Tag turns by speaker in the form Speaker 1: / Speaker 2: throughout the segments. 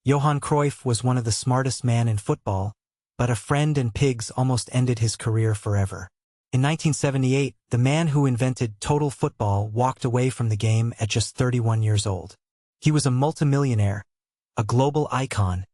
Speaker 1: Johan Cruyff was one of the smartest men in football, but a friend and pigs almost ended his career forever. In 1978, the man who invented total football walked away from the game at just 31 years old. He was a multimillionaire, a global icon,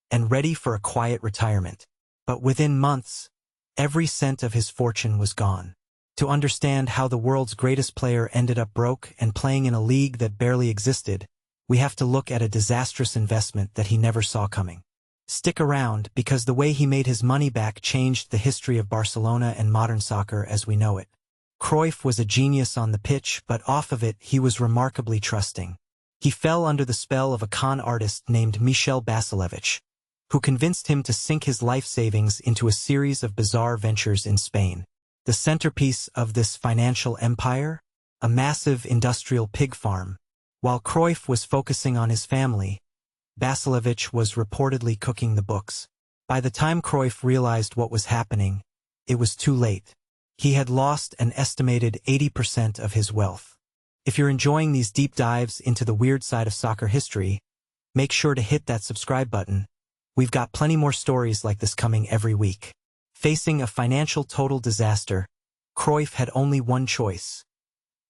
Speaker 1: and ready for a quiet retirement. But within months, every cent of his fortune was gone. To understand how the world's greatest player ended up broke and playing in a league that barely existed, we have to look at a disastrous investment that he never saw coming. Stick around, because the way he made his money back changed the history of Barcelona and modern soccer as we know it. Cruyff was a genius on the pitch, but off of it he was remarkably trusting. He fell under the spell of a con artist named Michel Basilevich, who convinced him to sink his life savings into a series of bizarre ventures in Spain. The centerpiece of this financial empire? A massive industrial pig farm. While Cruyff was focusing on his family, Basilevich was reportedly cooking the books. By the time Cruyff realized what was happening, it was too late. He had lost an estimated 80% of his wealth. If you're enjoying these deep dives into the weird side of soccer history, make sure to hit that subscribe button. We've got plenty more stories like this coming every week. Facing a financial total disaster, Cruyff had only one choice.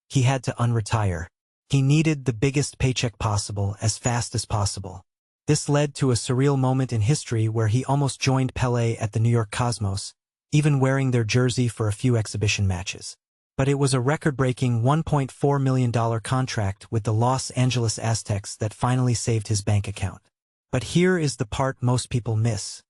Speaker 1: He had to unretire. He needed the biggest paycheck possible as fast as possible. This led to a surreal moment in history where he almost joined Pelé at the New York Cosmos, even wearing their jersey for a few exhibition matches. But it was a record-breaking $1.4 million contract with the Los Angeles Aztecs that finally saved his bank account. But here is the part most people miss.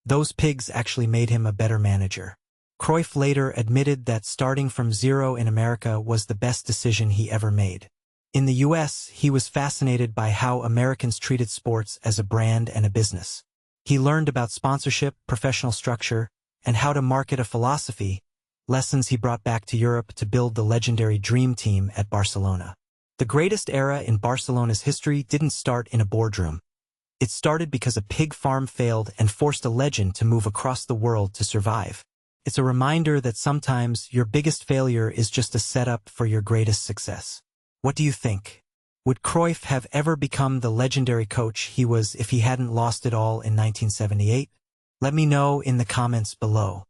Speaker 1: Those pigs actually made him a better manager. Cruyff later admitted that starting from zero in America was the best decision he ever made. In the US, he was fascinated by how Americans treated sports as a brand and a business. He learned about sponsorship, professional structure, and how to market a philosophy, lessons he brought back to Europe to build the legendary Dream Team at Barcelona. The greatest era in Barcelona's history didn't start in a boardroom. It started because a pig farm failed and forced a legend to move across the world to survive. It's a reminder that sometimes your biggest failure is just a setup for your greatest success. What do you think? Would Cruyff have ever become the legendary coach he was if he hadn't lost it all in 1978? Let me know in the comments below.